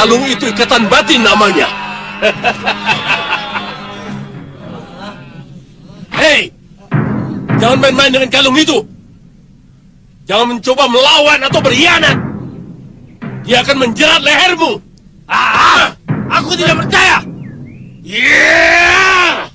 Kalung itu ikatan batin namanya. Hei, jangan main-main dengan kalung itu. Jangan mencoba melawan atau berkhianat. Dia akan menjerat lehermu. Aku tidak percaya. Yeah!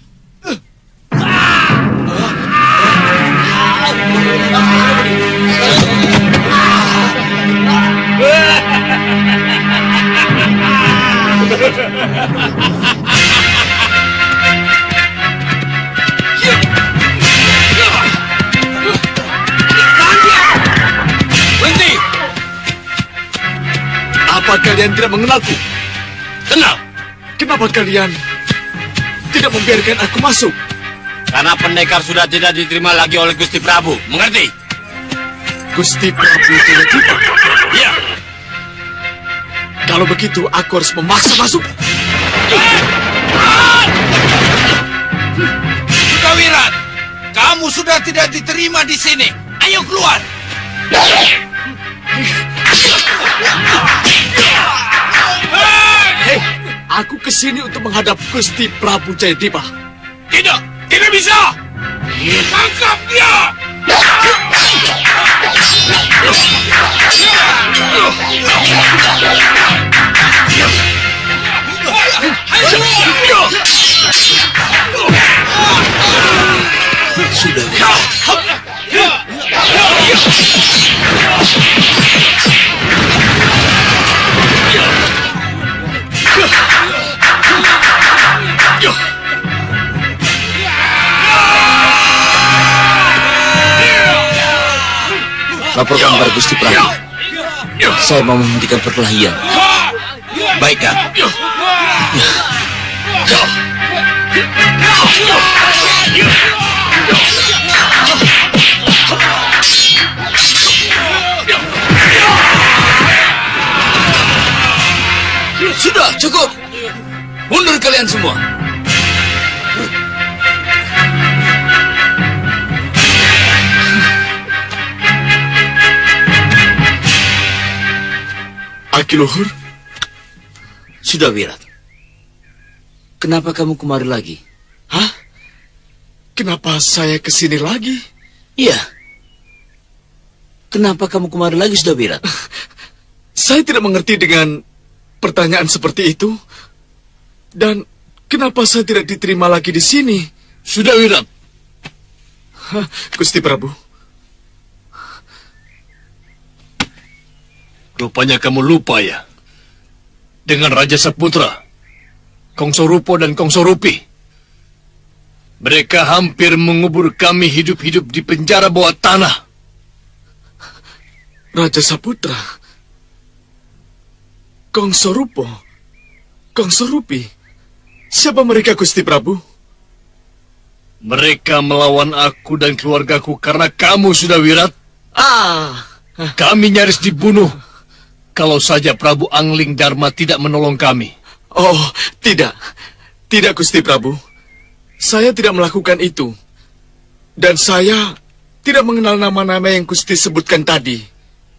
Berhenti! Apa kalian tidak mengenalku? Kenal? Kenapa kalian tidak membiarkan aku masuk? Karena pendekar sudah tidak diterima lagi oleh Gusti Prabu. Mengerti? Gusti Prabu tiba-tiba. Iya. Kalau begitu, aku harus memaksa masuk. Sudawirat, kamu sudah tidak diterima di sini. Ayo keluar. Hei, aku kesini untuk menghadap Gusti Prabu Jayadipa. Tidak bisa. Tangkap dia. Sudah. Laporkan kepada Gusti Prabu. Saya mau menghentikan perkelahian. Baik, Kak. Sudah, cukup. Mundur kalian semua. Akiluhur, Sudawirat. Kenapa kamu kemari lagi? hah? Kenapa saya kesini lagi? Iya. Kenapa kamu kemari lagi, Sudawirat? Saya tidak mengerti dengan pertanyaan seperti itu. Dan kenapa saya tidak diterima lagi di sini? Sudawirat. Gusti Prabu. Rupanya kamu lupa ya. Dengan Raja Saputra, Kongso Rupo dan Kongso Rupi. Mereka hampir mengubur kami hidup-hidup di penjara bawah tanah. Raja Saputra, Kongso Rupo, Kongso Rupi. Siapa mereka, Gusti Prabu? Mereka melawan aku dan keluargaku karena kamu, Sudawirat. Kami nyaris dibunuh kalau saja Prabu Angling Dharma tidak menolong kami. Oh, tidak. Tidak, Gusti Prabu. Saya tidak melakukan itu. Dan saya tidak mengenal nama-nama yang Gusti sebutkan tadi.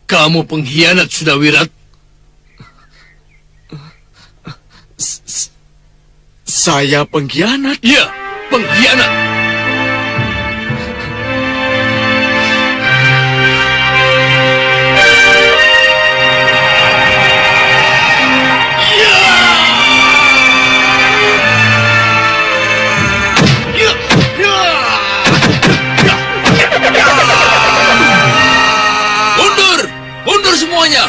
Kamu pengkhianat, Sudawirat. Saya pengkhianat? Iya, pengkhianat. Mundur semuanya.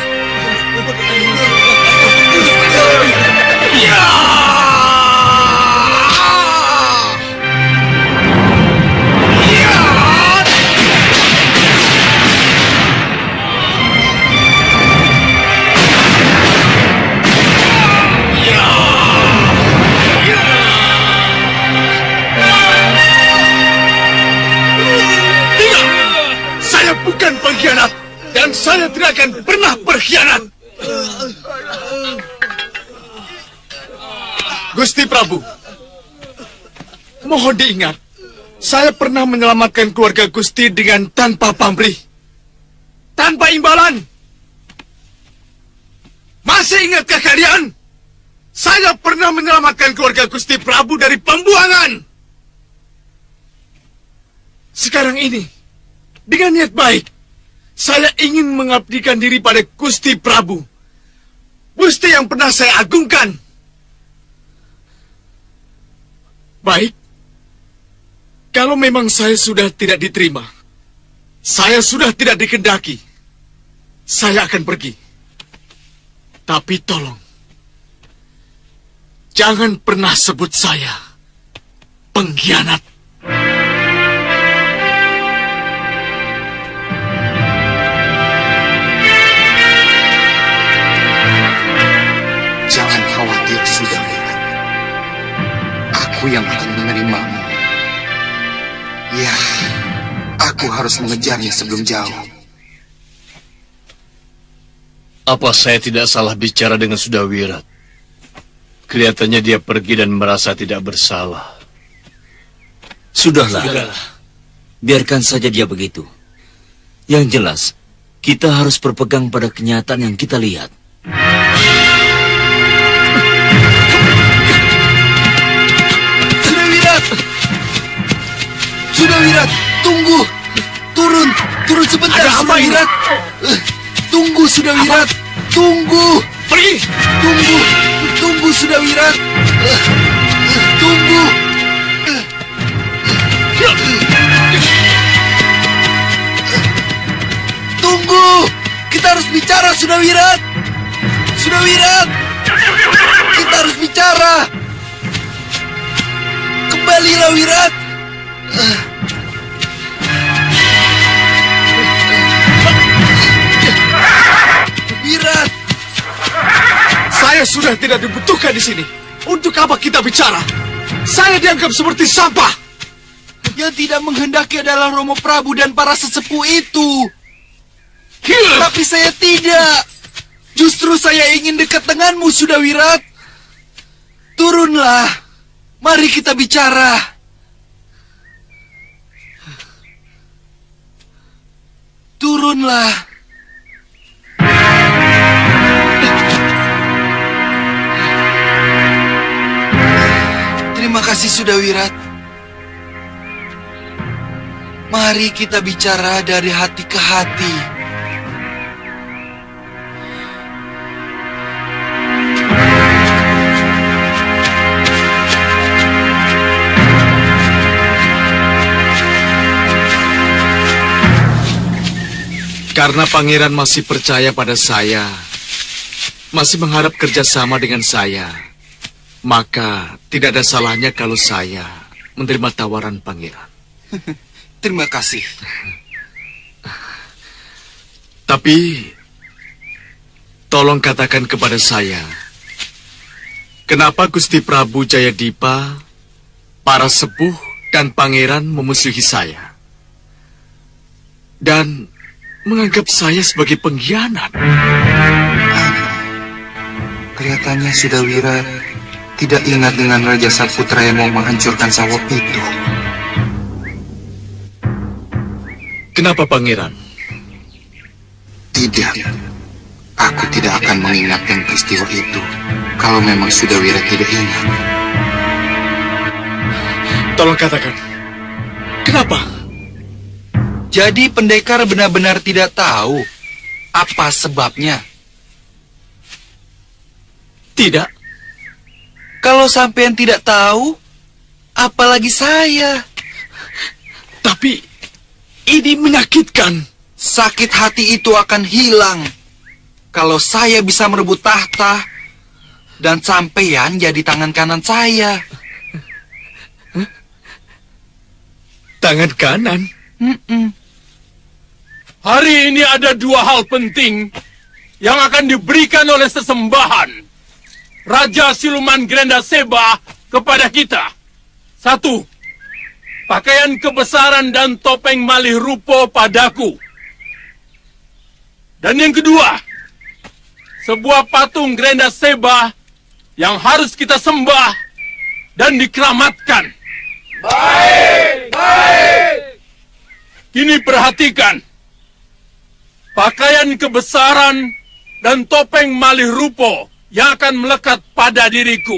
Saya bukan pengkhianat. Dan saya tidak akan pernah berkhianat. Gusti Prabu, mohon diingat, saya pernah menyelamatkan keluarga Gusti dengan tanpa pamrih, tanpa imbalan. Masih ingatkah kalian? Saya pernah menyelamatkan keluarga Gusti Prabu dari pembuangan. Sekarang ini, dengan niat baik, saya ingin mengabdikan diri pada Gusti Prabu. Gusti yang pernah saya agungkan. Baik, kalau memang saya sudah tidak diterima, saya sudah tidak dikehendaki, saya akan pergi. Tapi tolong, jangan pernah sebut saya pengkhianat. Jangan khawatir, sudah. Aku yang akan menerimamu. Ya, aku harus mengejarnya sebelum jauh. Apa saya tidak salah bicara dengan Sudawirat? Kelihatannya dia pergi dan merasa tidak bersalah. Sudahlah. Biarkan saja dia begitu. Yang jelas, kita harus berpegang pada kenyataan yang kita lihat. Sudawirat, tunggu. Turun sebentar, Sudawirat. Tunggu, Sudawirat. Tunggu. Pergi! Tunggu, Sudawirat. Tunggu. Tunggu. Kita harus bicara, Sudawirat. Sudawirat. Kita harus bicara. Kembalilah, Wirat. Wirat, Saya sudah tidak dibutuhkan di sini. Untuk apa kita bicara? Saya dianggap seperti sampah. yang tidak menghendaki adalah Romo Prabu dan para sesepuh itu. Tapi saya tidak. Justru saya ingin dekat denganmu, Sudawirat. Turunlah. Mari kita bicara. Turunlah. Terima kasih, Sudawirat. Mari kita bicara dari hati ke hati. Karena pangeran masih percaya pada saya, masih mengharap kerjasama dengan saya, maka tidak ada salahnya kalau saya menerima tawaran pangeran. Terima kasih. Tapi, tolong katakan kepada saya, kenapa Gusti Prabu Jayadipa, para sepuh dan pangeran memusuhi saya? Dan menganggap saya sebagai pengkhianat. Kelihatannya Sudawira tidak ingat dengan Raja Saputra yang mau menghancurkan sawah itu. Kenapa, Pangeran? Tidak. Aku tidak akan mengingatkan peristiwa itu kalau memang Sudawira tidak ingat. Tolong katakan, kenapa? Jadi pendekar benar-benar tidak tahu apa sebabnya. Tidak. Kalau sampean tidak tahu, apalagi saya. Tapi ini menyakitkan. Sakit hati itu akan hilang kalau saya bisa merebut tahta dan sampean jadi tangan kanan saya. Tangan kanan? Hari ini ada dua hal penting yang akan diberikan oleh sesembahan Raja Siluman Grenda Seba kepada kita. 1. Pakaian kebesaran dan topeng malih rupo padaku. Dan yang kedua, sebuah patung Grenda Seba yang harus kita sembah dan dikeramatkan. Baik. Kini perhatikan. Pakaian kebesaran dan topeng malih rupo yang akan melekat pada diriku.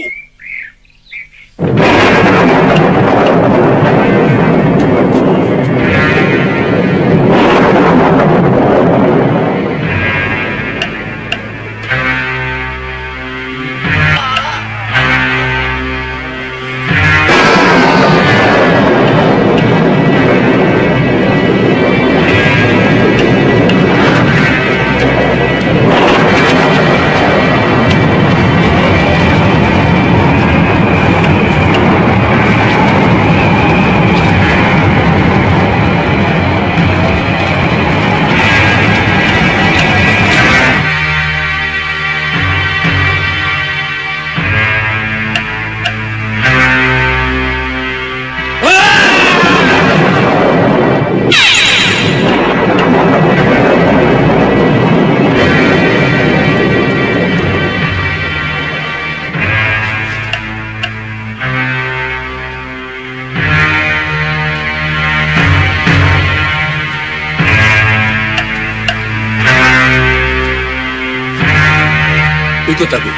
Ikut aku.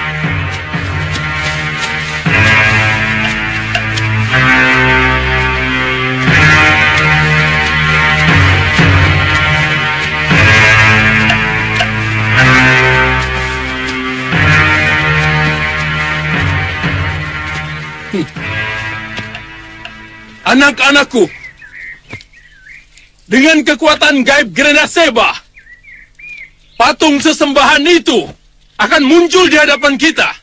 Anak-anakku, dengan kekuatan gaib Grenda Seba, patung sesembahan itu akan muncul di hadapan kita.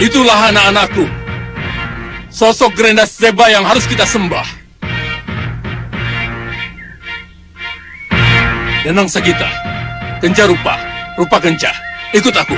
Itulah anak-anakku, sosok Grenda Seba yang harus kita sembah. Danang Sagita, Kenca Rupa, Rupa Kenca, ikut aku.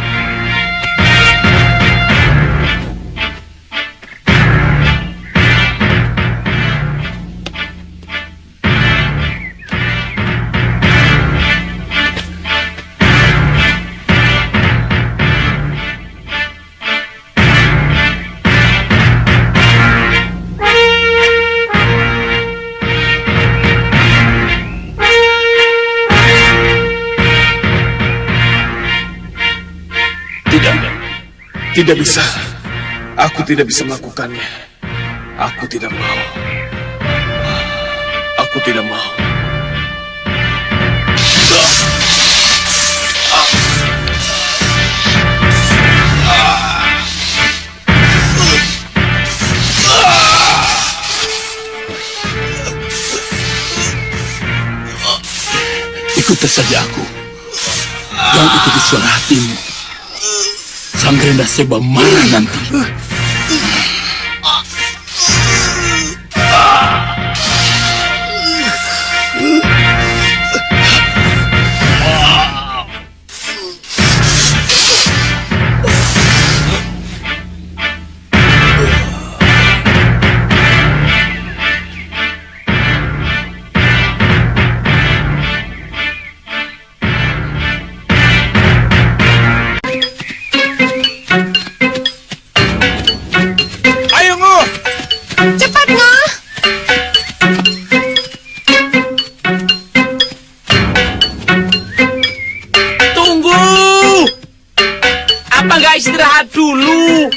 Tidak bisa. Aku tidak bisa melakukannya. Aku tidak mau. Aku tidak mau. Ikuti saja aku. Jangan ikuti suara hatimu. Sang Grenda Seba marah nanti. nggak istirahat dulu?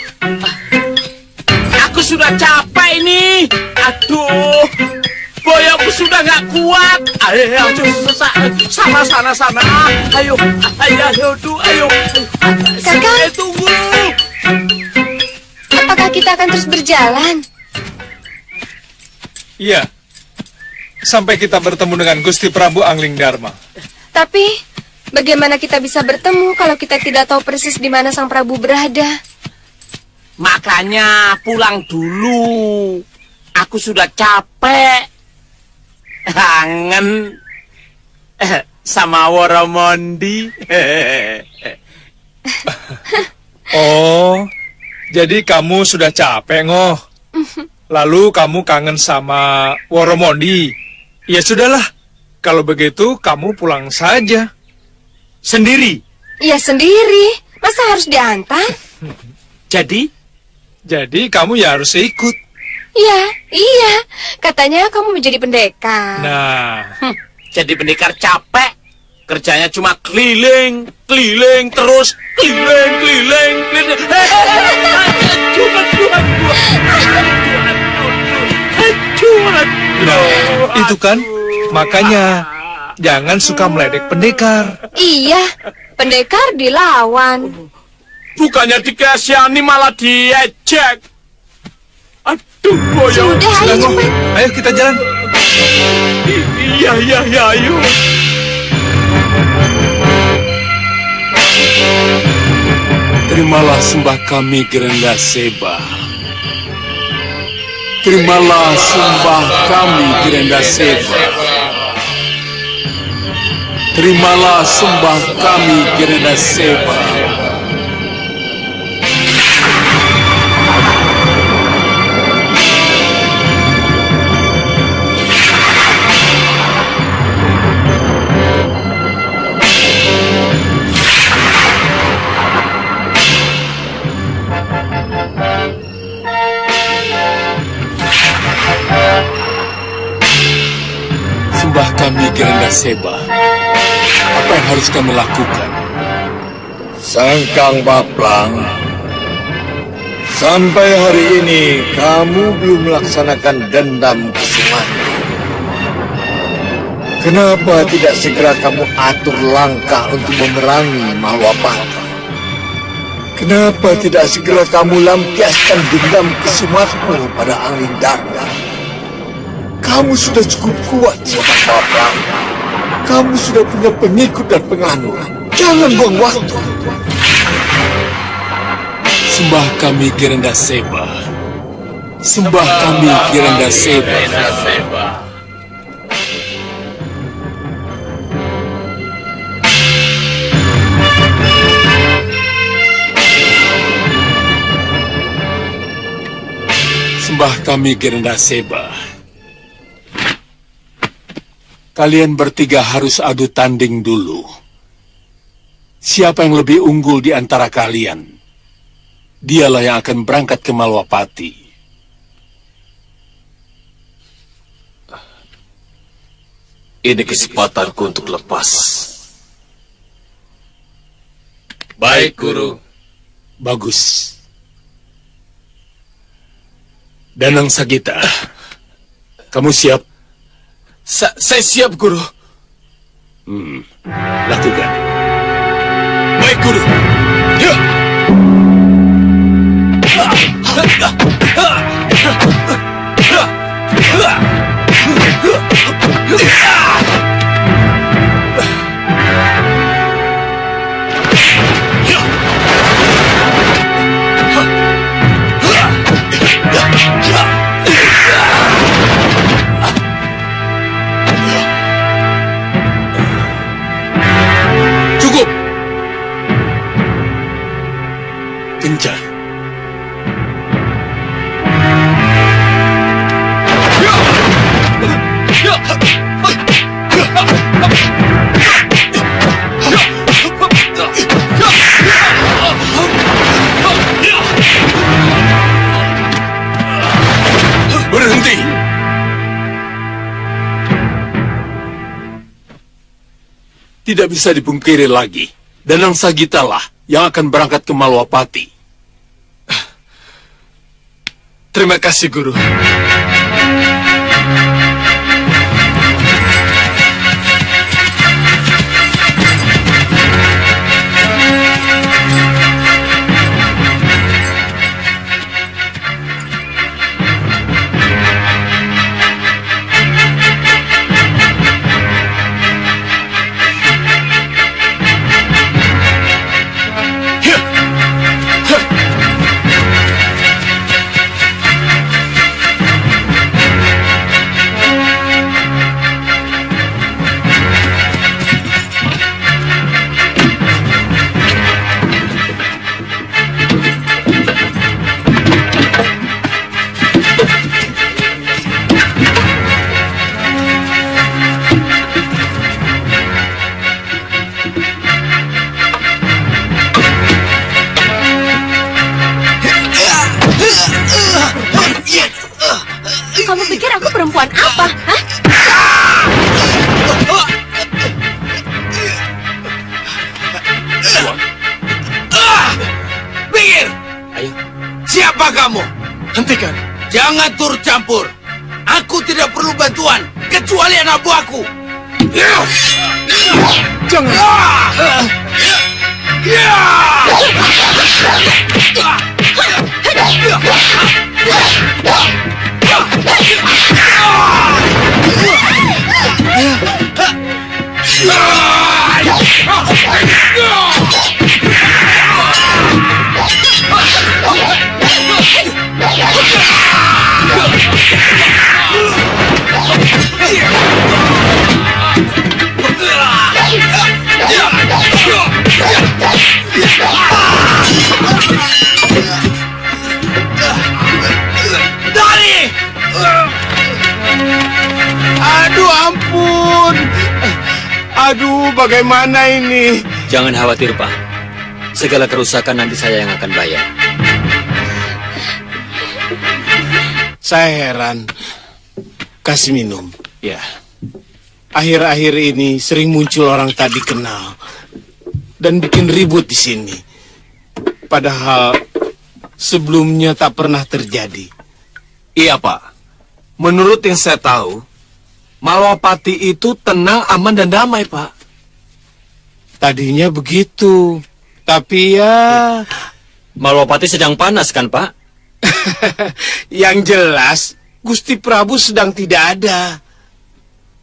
Aku sudah capek ini. Aduh, boyokku sudah nggak kuat. Ayo, sana. Ayo, ayo. Kakak. Tunggu. Apakah kita akan terus berjalan? Iya. Sampai kita bertemu dengan Gusti Prabu Angling Dharma. Tapi, bagaimana kita bisa bertemu kalau kita tidak tahu persis di mana Sang Prabu berada? Makanya pulang dulu. Aku sudah capek. Kangen sama Woromondi. Oh, jadi kamu sudah capek, Ngoh. Lalu kamu kangen sama Woromondi. Ya sudahlah, kalau begitu kamu pulang saja. Sendiri. Ya sendiri. Masa harus diantar? Jadi? Jadi kamu ya harus ikut. Ya, iya. Katanya kamu menjadi pendekar. Nah, Jadi pendekar capek. Kerjanya cuma keliling terus. Keliling. nah, itu kan makanya jangan suka meledek pendekar. Iya, pendekar dilawan. Bukannya dikasihani malah diejek. Aduh, boyo. Sudah, ayo Ngoh. cepat. Ayo kita jalan. Iya, ayo. Terimalah sembah kami, Gerenda Seba. Terimalah sembah kami, Gerenda Seba. Terimalah sembah kami, Gerenda Seba. Sembah kami, Gerenda Seba. Apa yang harus kami lakukan? Sangkang Baplang, sampai hari ini kamu belum melaksanakan dendam Kesumati. Kenapa tidak segera kamu atur langkah untuk memerangi Mahwapati? Kenapa tidak segera kamu lampiaskan dendam Kesumatmu pada Angling Dharma? Kamu sudah cukup kuat, Sembah Baplang. Kamu sudah punya pengikut dan penganut. Jangan buang waktu. Sembah kami, Gerenda Seba. Sembah kami, Gerenda Seba. Sembah kami, Gerenda Seba. Kalian bertiga harus adu tanding dulu. Siapa yang lebih unggul di antara kalian, dialah yang akan berangkat ke Malwapati. Ini kesempatanku untuk lepas. Baik, Guru. Bagus. Danang Sagita, kamu siap? Saya siap, Guru. Lakukan. Baik, Guru. Ya. Cukup. Kencang. Berhenti. Tidak bisa dipungkiri lagi. Danang Sagitalah yang akan berangkat ke Malwapati. Terima kasih, Guru. Kamu pikir aku perempuan apa? Hah? Pinggir! Ayo. Siapa kamu? Hentikan. Jangan turut campur. Aku tidak perlu bantuan, kecuali anak buahku. Jangan. Dari! Aduh, ampun. Aduh, bagaimana ini? Jangan khawatir, Pak. Segala kerusakan nanti saya yang akan bayar. Saya heran. Kasih minum. Ya. Akhir-akhir ini sering muncul orang tak dikenal dan bikin ribut di sini. Padahal sebelumnya tak pernah terjadi. Iya, Pak. Menurut yang saya tahu, Malwapati itu tenang, aman, dan damai, Pak. Tadinya begitu. Tapi ya... Malwapati sedang panas kan, Pak? Yang jelas, Gusti Prabu sedang tidak ada.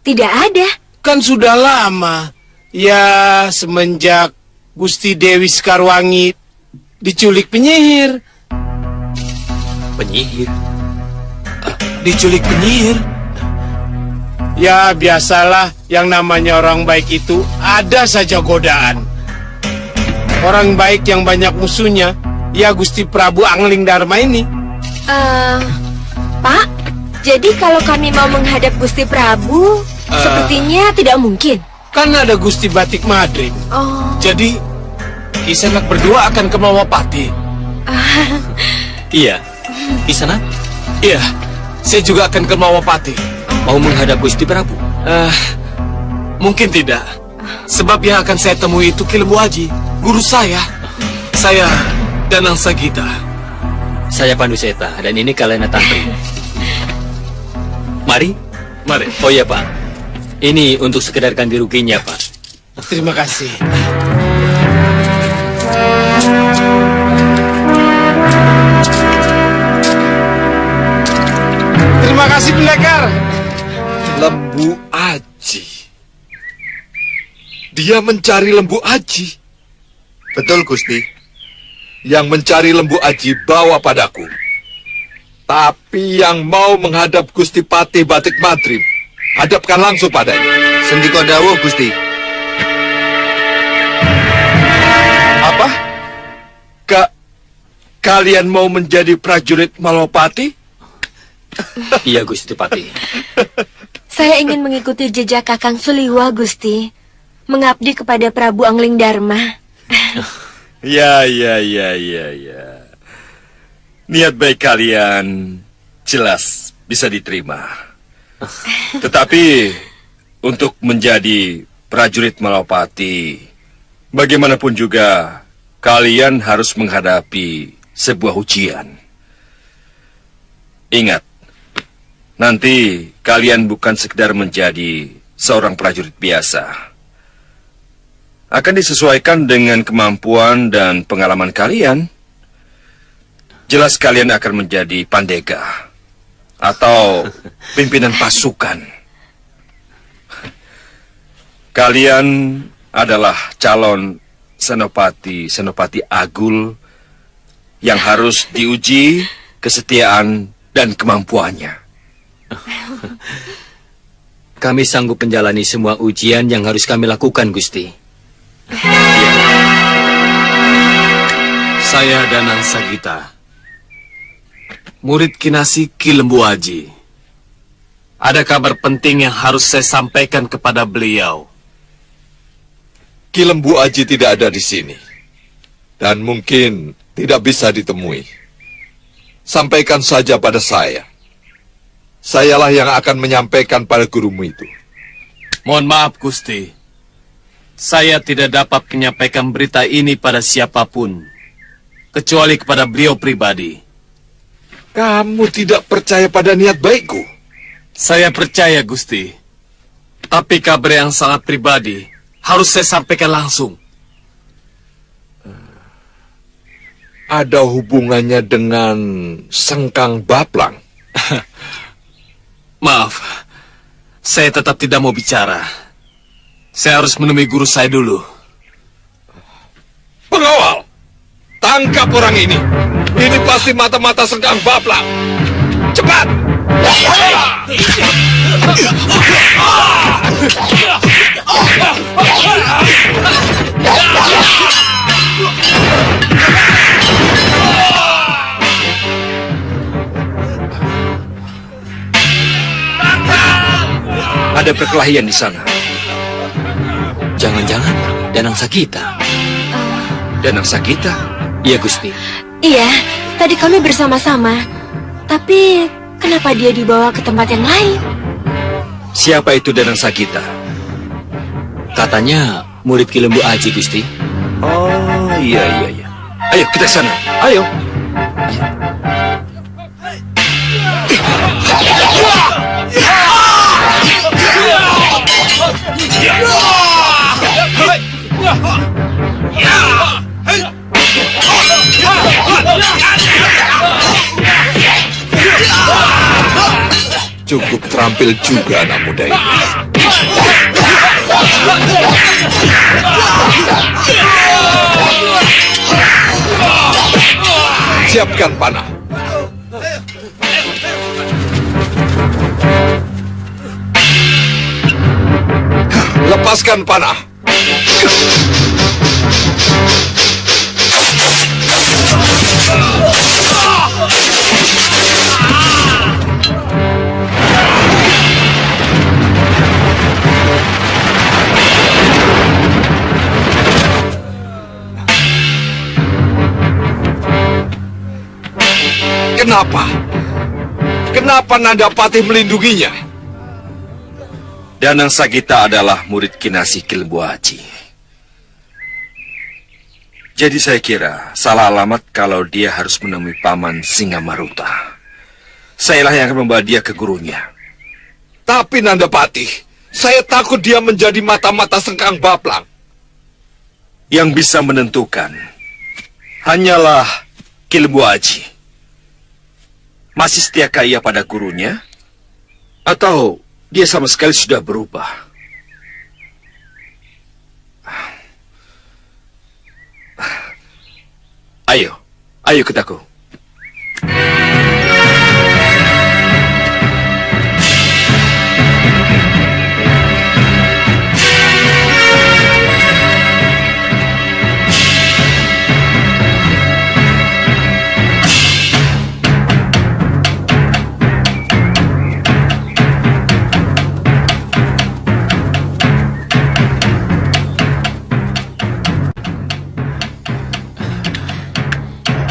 Tidak ada. Kan sudah lama. Ya, semenjak Gusti Dewi Sekarwangi diculik penyihir. Penyihir? Diculik penyihir? Ya, biasalah yang namanya orang baik itu ada saja godaan. Orang baik yang banyak musuhnya, ya Gusti Prabu Angling Dharma ini. Pak, jadi kalau kami mau menghadap Gusti Prabu, sepertinya tidak mungkin. Kan ada Gusti Batik Madrim. Oh. Jadi, Kisanak berdua akan ke Malwapati. Iya. Di sana? Iya, saya juga akan ke Malwapati. Mau menghadap Gusti Prabu? Mungkin tidak. Sebab yang akan saya temui itu Ki Lembu Aji, guru saya. Saya Danang Sagita. Saya Pandu Seta, dan ini Kalena Tantri. Mari. Mari. Oh iya, Pak. Ini untuk sekedar ganti ruginya, Pak. Terima kasih. Terima kasih, pendekar. Lembu Aji. Dia mencari Lembu Aji. Betul, Gusti. Yang mencari Lembu Aji bawa padaku. Tapi yang mau menghadap Gusti Patih Batik Madrim, hadapkan langsung padanya. Sendiko dawuh, Gusti. Apa? Kalian mau menjadi prajurit Malwapati? Iya, Gusti Patih. Saya ingin mengikuti jejak Kakang Suliwa, Gusti. Mengabdi kepada Prabu Angling Dharma. Ya. Niat baik kalian jelas bisa diterima. Tetapi untuk menjadi prajurit Malwapati, bagaimanapun juga kalian harus menghadapi sebuah ujian. Ingat, nanti kalian bukan sekedar menjadi seorang prajurit biasa. Akan disesuaikan dengan kemampuan dan pengalaman kalian. Jelas kalian akan menjadi pandega atau pimpinan pasukan. Kalian adalah calon senopati Agul yang harus diuji kesetiaan dan kemampuannya. Kami sanggup menjalani semua ujian yang harus kami lakukan, Gusti. Saya Danang Sagita, murid Kinasi Ki Lembu Aji. Ada kabar penting yang harus saya sampaikan kepada beliau. Ki Lembu Aji tidak ada di sini. Dan mungkin tidak bisa ditemui. Sampaikan saja pada saya. Sayalah yang akan menyampaikan pada gurumu itu. Mohon maaf, Gusti. Saya tidak dapat menyampaikan berita ini pada siapapun, kecuali kepada beliau pribadi. Kamu tidak percaya pada niat baikku? Saya percaya, Gusti. Tapi kabar yang sangat pribadi harus saya sampaikan langsung. Ada hubungannya dengan Sengkang Baplang? Maaf, saya tetap tidak mau bicara. Saya harus menemui guru saya dulu. Pengawal, tangkap orang ini. Ini pasti mata-mata Sengkang Baplang. Cepat! Ada perkelahian di sana. Jangan-jangan Danang Sagita. Danang Sagita? Iya, Gusti. Iya, tadi kami bersama-sama. Tapi kenapa dia dibawa ke tempat yang lain? Siapa itu Danang Sagita? Katanya murid Ki Lembu Aji, Gusti. Oh, iya. Ayo, kita sana. Ayo. Cukup terampil juga anak muda ini. Siapkan panah. Lepaskan panah. Kenapa? Kenapa Nandapati melindunginya? Danang Sagita adalah murid Kinasi Ki Lembu Aji. Jadi saya kira salah alamat kalau dia harus menemui Paman Singamaruta. Sayalah yang akan membawa dia ke gurunya. Tapi Nandapati, saya takut dia menjadi mata-mata Sengkang Baplang. Yang bisa menentukan hanyalah Ki Lembu Aji. Masih setiakah ia pada gurunya? Atau dia sama sekali sudah berubah? Ayo ketaku.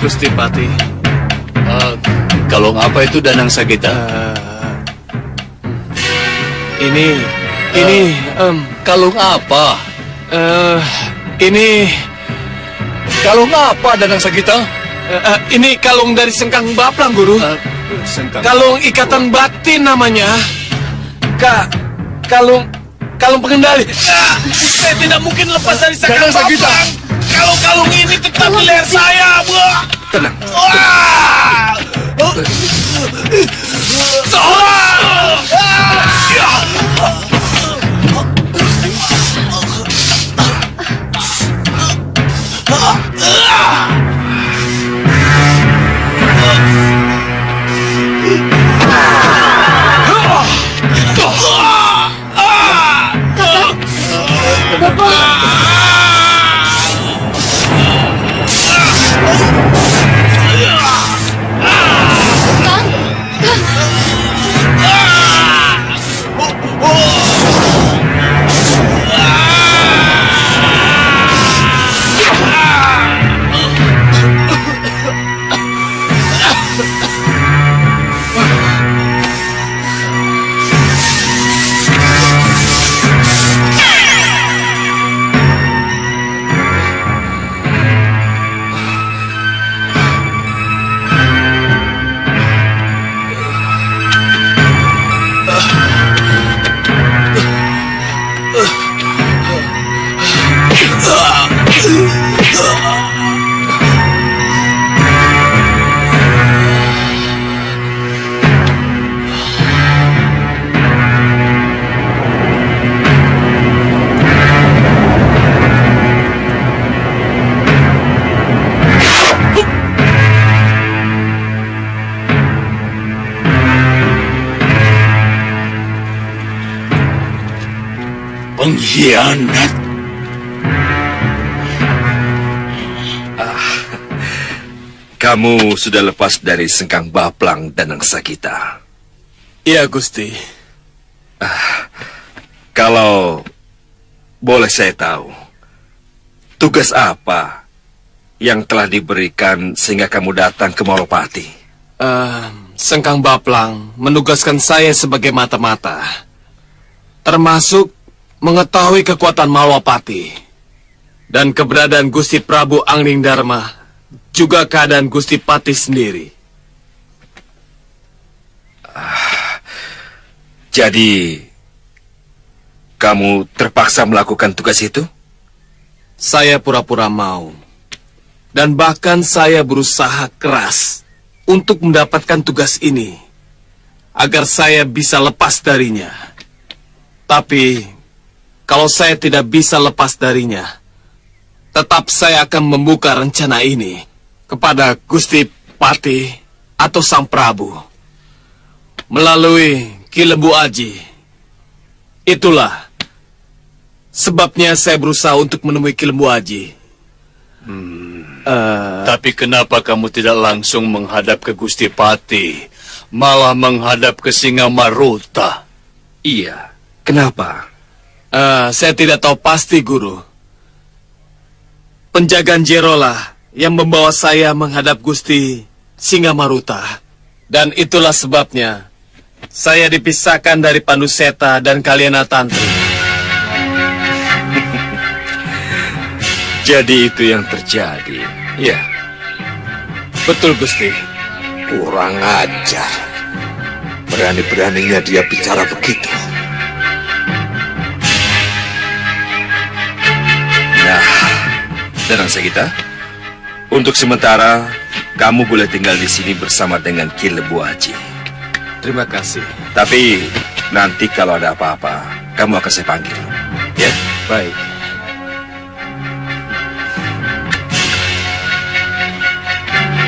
Gusti Pati. Kalung apa itu Danang Sagita? Ini kalung apa? Ini Kalung apa, Danang Sagita? Ini kalung dari Sengkang Baplang, Guru. Kalung ikatan batin namanya. Kalung pengendali. Saya tidak mungkin lepas dari Sengkang Baplang. Kalau kalung ini tetap di leher saya, Bu. Tenang. Pengkhianat. Kamu sudah lepas dari Sengkang Baplang Danang Sagita. Iya, Gusti. Kalau boleh saya tahu, tugas apa yang telah diberikan sehingga kamu datang ke Malopati? Sengkang Baplang menugaskan saya sebagai mata-mata, termasuk mengetahui kekuatan Malwapati dan keberadaan Gusti Prabu Angling Dharma, juga keadaan Gusti Pati sendiri. Jadi, kamu terpaksa melakukan tugas itu? Saya pura-pura mau. Dan bahkan saya berusaha keras untuk mendapatkan tugas ini, agar saya bisa lepas darinya. Tapi, kalau saya tidak bisa lepas darinya, tetap saya akan membuka rencana ini kepada Gusti Pati atau Sang Prabu melalui Ki Lembu Aji. Itulah sebabnya saya berusaha untuk menemui Ki Lembu Aji. Tapi kenapa kamu tidak langsung menghadap ke Gusti Pati, malah menghadap ke Singamaruta? Iya, kenapa? Saya tidak tahu pasti, Guru. Penjagaan Jerolah yang membawa saya menghadap Gusti Singamaruta. Dan itulah sebabnya saya dipisahkan dari Panduseta dan Kaliana Tantri. Jadi itu yang terjadi. Ya. Betul, Gusti. Kurang ajar. Berani-beraninya dia bicara begitu. Nah, Danang Sagita, untuk sementara kamu boleh tinggal di sini bersama dengan Ki Lembu Aji. Terima kasih. Tapi nanti kalau ada apa-apa, kamu akan saya panggil. Ya? Baik.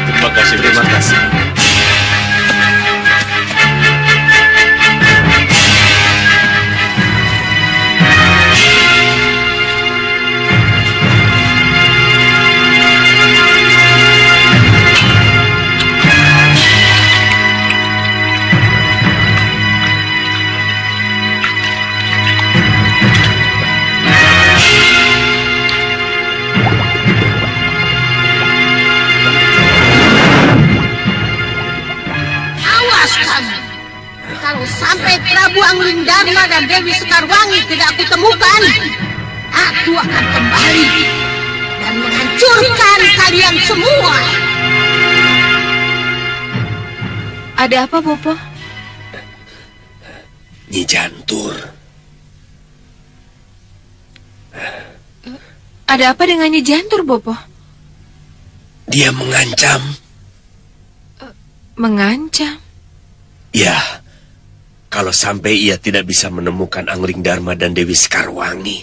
Terima kasih. Terima kasih. Sampai Prabu Angling Dharma dan Dewi Sekarwangi tidak aku temukan, aku akan kembali dan menghancurkan kalian semua. Ada apa, Bopo? Nyi Jantur. Ada apa dengan Nyi Jantur, Bopo? Dia mengancam. Mengancam? Ya, kalau sampai ia tidak bisa menemukan Angling Dharma dan Dewi Sekarwangi,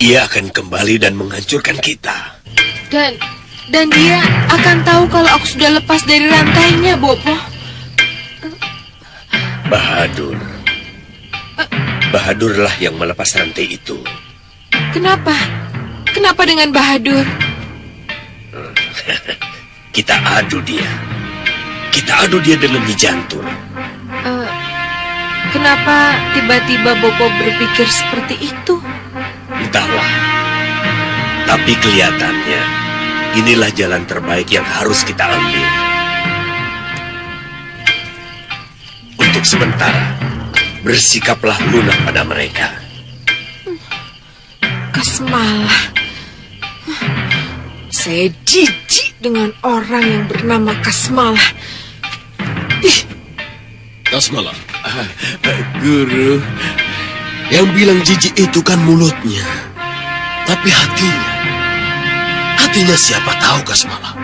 ia akan kembali dan menghancurkan kita. Dan dia akan tahu kalau aku sudah lepas dari rantainya, Bopo. Bahadur. Bahadurlah yang melepas rantai itu. Kenapa? Kenapa dengan Bahadur? Kita adu dia. Kita adu dia dengan Nyi Jantur. Kenapa tiba-tiba Bopo berpikir seperti itu? Entahlah. Tapi kelihatannya inilah jalan terbaik yang harus kita ambil. Untuk sementara, bersikaplah lunak pada mereka. Kasmalah. Saya jijik dengan orang yang bernama Kasmalah. Kasmalah. Guru, yang bilang jijik itu kan mulutnya. Tapi hatinya siapa tahu, Kasmalah.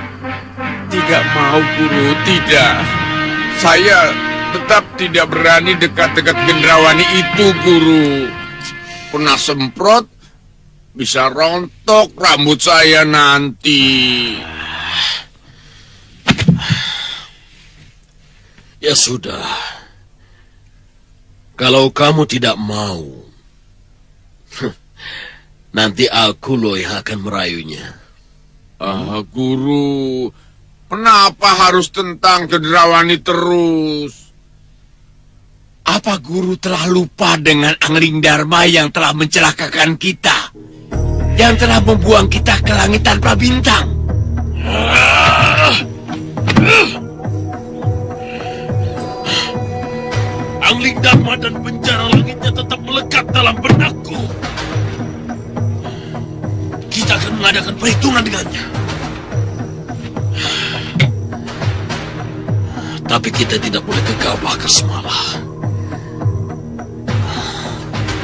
Tidak mau, Guru, tidak. Saya tetap tidak berani dekat-dekat Gendrawani itu, Guru. Kena semprot, bisa rontok rambut saya nanti. Ya sudah. Kalau kamu tidak mau, nanti aku loh yang akan merayunya. Guru, kenapa harus tentang Gendrawani terus? Apa guru telah lupa dengan Angling Dharma yang telah mencelakakan kita? Yang telah membuang kita ke langit tanpa bintang? Angling Dharma dan penjara langitnya tetap melekat dalam benakku. Kita akan mengadakan perhitungan dengannya. Tapi kita tidak boleh gegabah, Kasmalah.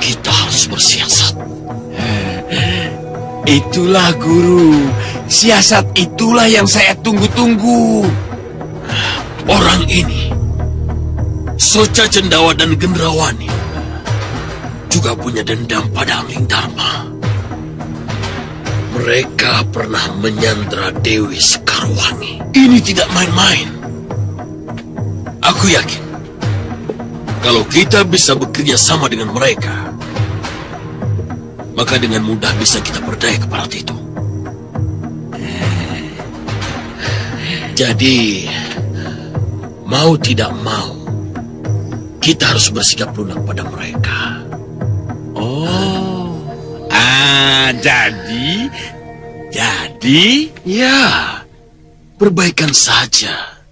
Kita harus bersiasat. Itulah, Guru. Siasat itulah yang saya tunggu-tunggu. Orang ini, Soca Cendawa dan Gendrawani, juga punya dendam pada Angling Dharma. Mereka pernah menyandra Dewi Sekarwangi. Ini tidak main-main. Aku yakin, kalau kita bisa bekerja sama dengan mereka, maka dengan mudah bisa kita berdaya keparat itu. Jadi, mau tidak mau, kita harus bersikap lunak pada mereka. Jadi? Ya, perbaikan saja.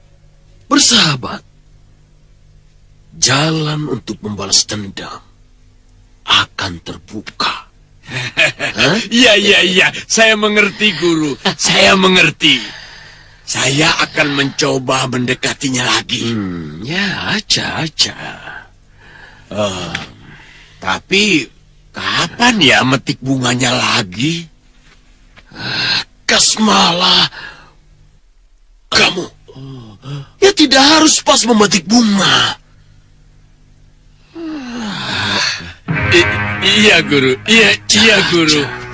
Bersahabat. Jalan untuk membalas dendam akan terbuka. Iya. Saya mengerti, Guru. Saya mengerti. Saya akan mencoba mendekatinya lagi. Ya, aja. Tapi kapan ya metik bunganya lagi? Kasmalah, kamu ya tidak harus pas memetik bunga. Iya, Guru. Iya, Guru.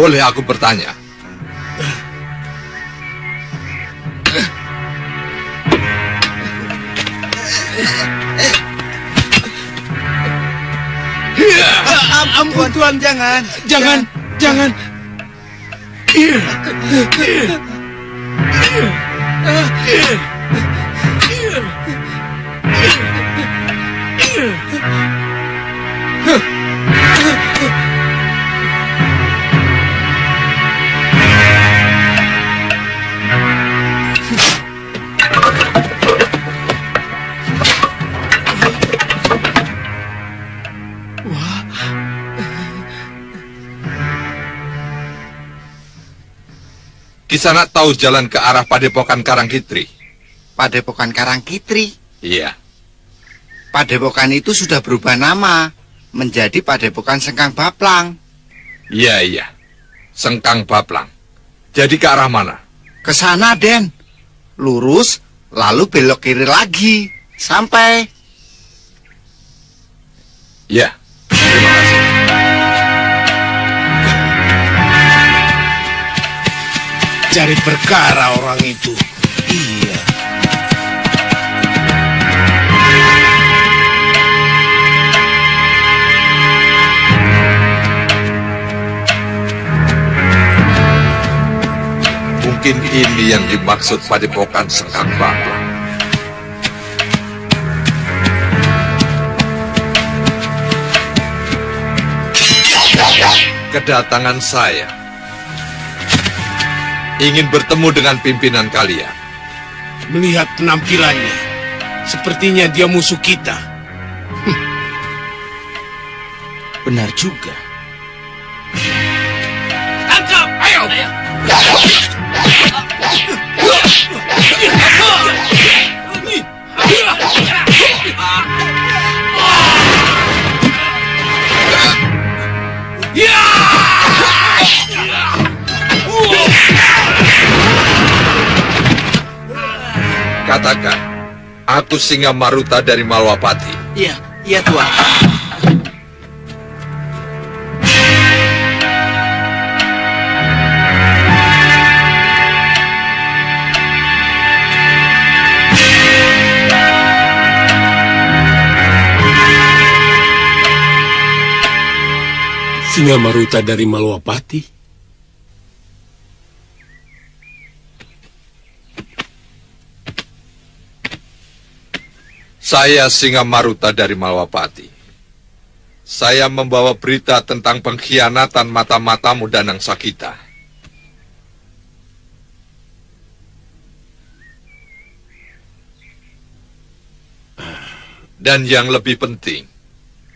Boleh aku bertanya? Ampun Tuan, jangan. Jangan. Kisanak tahu jalan ke arah Padepokan Karangkitri? Padepokan Karangkitri? Iya. Padepokan itu sudah berubah nama menjadi Padepokan Sengkang Baplang. Iya. Sengkang Baplang. Jadi ke arah mana? Ke sana, Den. Lurus, lalu belok kiri lagi. Sampai. Ya, terima kasih. Cari perkara orang itu. Iya. Mungkin ini yang dimaksud Padepokan Sengkang Baplang. Kedatangan saya ingin bertemu dengan pimpinan kalian. Melihat penampilannya, sepertinya dia musuh kita. Benar juga. Tangkap! Ayo! Katakan, aku Singa Maruta dari Malwapati. Iya Tuan. Singa Maruta dari Malwapati? Saya Singa Maruta dari Malwapati. Saya membawa berita tentang pengkhianatan mata-matamu Danang Sakita. Dan yang lebih penting,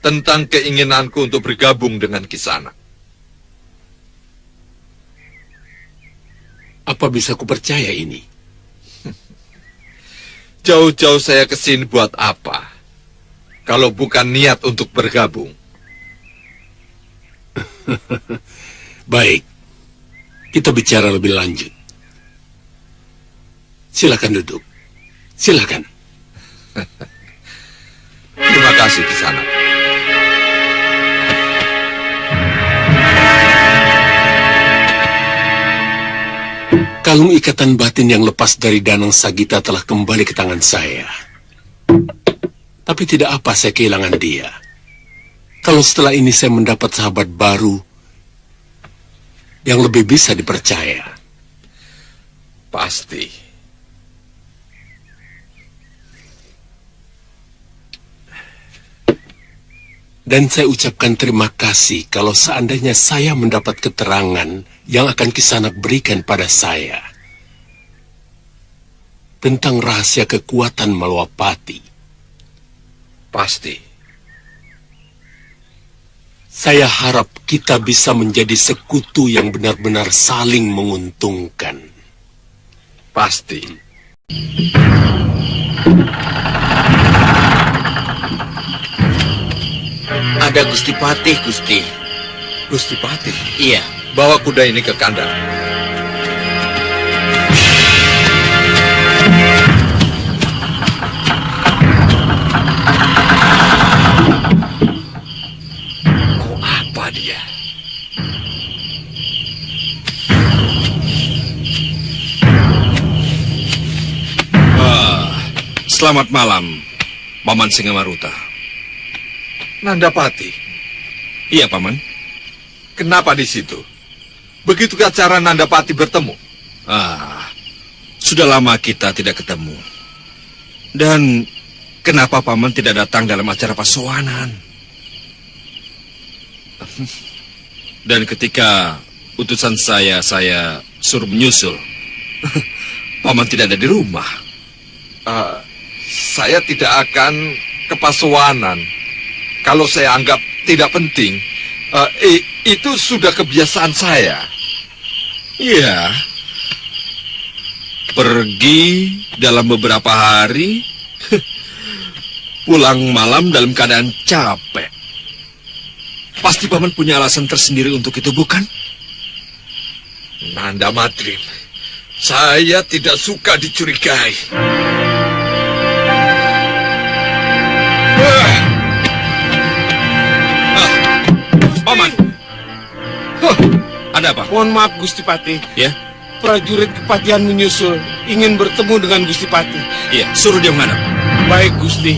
tentang keinginanku untuk bergabung dengan Kisanak. Apa bisa kupercaya ini? Jauh-jauh saya ke sini buat apa? Kalau bukan niat untuk bergabung. Baik, kita bicara lebih lanjut. Silakan duduk. Silakan. Terima kasih, Kisanak. Kalung ikatan batin yang lepas dari Danang Sagita telah kembali ke tangan saya. Tapi tidak apa saya kehilangan dia. Kalau setelah ini saya mendapat sahabat baru yang lebih bisa dipercaya. Pasti. Dan saya ucapkan terima kasih kalau seandainya saya mendapat keterangan yang akan Kisanak berikan pada saya tentang rahasia kekuatan Malwapati. Pasti. Saya harap kita bisa menjadi sekutu yang benar-benar saling menguntungkan. Pasti. Ada Gusti Patih, Gusti. Gusti Patih? Iya. Bawa kuda ini ke kandang. Kok apa dia? Selamat malam, Paman Singamaruta. Nandapati, Iya, Paman. kenapa di situ? Begitukah cara Nandapati bertemu? Sudah lama kita tidak ketemu. Dan kenapa Paman tidak datang dalam acara pasowanan? Dan ketika utusan saya suruh menyusul, Paman tidak ada di rumah. Saya tidak akan ke pasowanan kalau saya anggap tidak penting. Itu sudah kebiasaan saya. Iya. Pergi dalam beberapa hari, pulang malam dalam keadaan capek. Pasti Paman punya alasan tersendiri untuk itu, bukan? Nanda Madrim, saya tidak suka dicurigai. Paman. Ada apa? Mohon maaf Gusti Patih. Ya? Prajurit Kepatihan menyusul, ingin bertemu dengan Gusti Patih. Iya, suruh dia menghadap. Baik Gusti.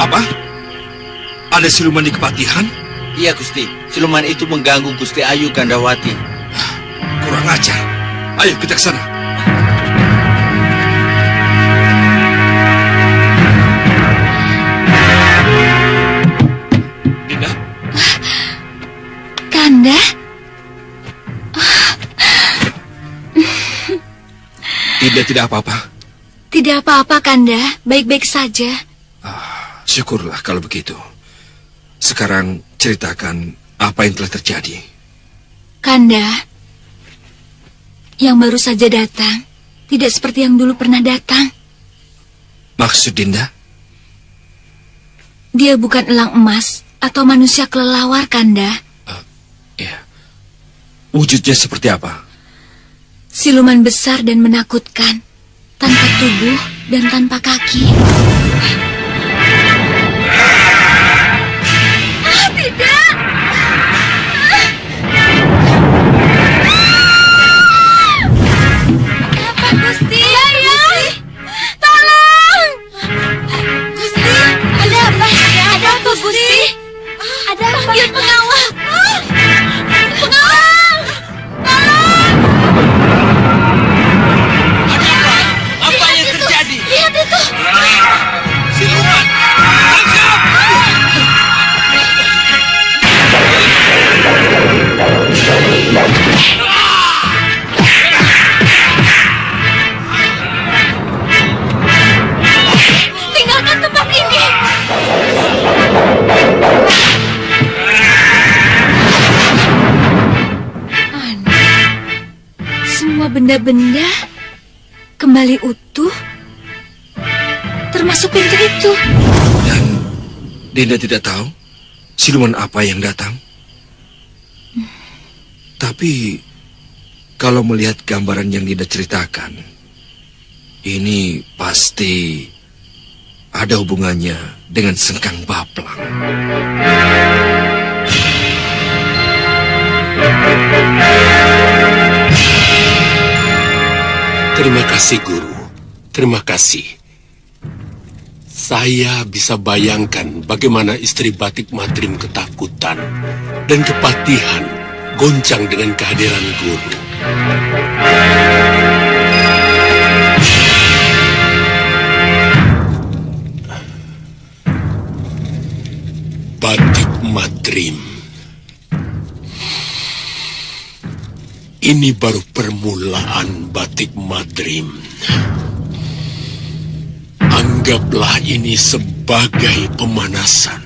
Apa? Ada siluman di Kepatihan? Iya, Gusti. Siluman itu mengganggu Gusti Ayu Gandawati. Kurang ajar. Ayo kita ke sana. Dinda? Kanda? Dinda tidak apa-apa. Tidak apa-apa, Kanda. Baik-baik saja. Syukurlah kalau begitu. Sekarang ceritakan apa yang telah terjadi. Kanda, yang baru saja datang, tidak seperti yang dulu pernah datang. Maksud Dinda? Dia bukan elang emas atau manusia kelelawar, Kanda. Wujudnya seperti apa? Siluman besar dan menakutkan, tanpa tubuh dan tanpa kaki. Tidak! Apa, Gusti? Tolong! Gusti, ada apa? Ada apa, Gusti? Ada apa? Panggil pengawal! Pengawal! Tolong! Apa yang terjadi? Lihat itu! Siluman! Tinggalkan tempat ini! Aneh. Semua benda-benda kembali utuh, termasuk pintu itu. Dan Dinda tidak tahu siluman apa yang datang? Tapi kalau melihat gambaran yang Dinda ceritakan, ini pasti ada hubungannya dengan Sengkang Baplang. Terima kasih, Guru. Terima kasih. Saya bisa bayangkan bagaimana istri Batik Madrim ketakutan dan Kepatihan goncang dengan kehadiran Guru. Batik Madrim. Ini baru permulaan Batik Madrim. Anggaplah ini sebagai pemanasan.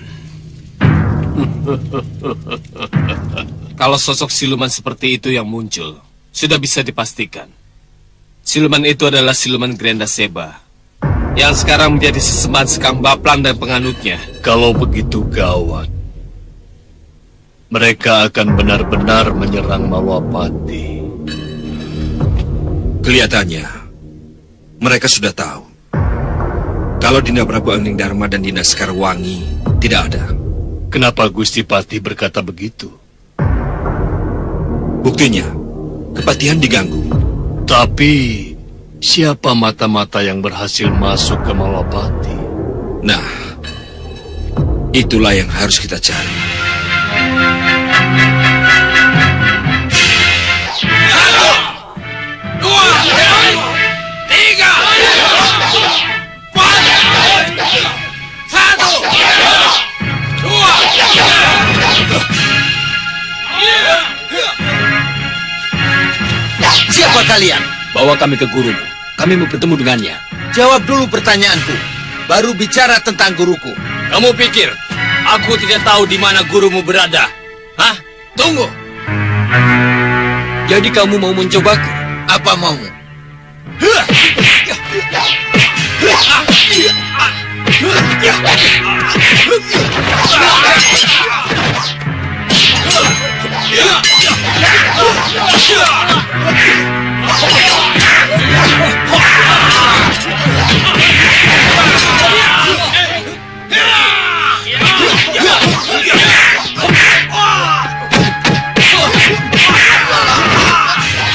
Kalau sosok siluman seperti itu yang muncul, sudah bisa dipastikan. Siluman itu adalah siluman Grenda Seba, yang sekarang menjadi sesembahan Sekang Baplang dan penganutnya. Kalau begitu gawat, mereka akan benar-benar menyerang Malwapati. Kelihatannya, mereka sudah tahu kalau Dinda Prabu Angling Dharma dan Dinda Sekarwangi tidak ada. Kenapa Gusti Patih berkata begitu? Buktinya, kepatihan diganggu. Tapi, siapa mata-mata yang berhasil masuk ke Malwapati? Nah, itulah yang harus kita cari. Siapa kalian? Bawa kami ke gurumu. Kami mau bertemu dengannya. Jawab dulu pertanyaanku. Baru bicara tentang guruku. Kamu pikir aku tidak tahu di mana gurumu berada? Hah? Tunggu. Jadi kamu mau mencobaku? Apa maumu?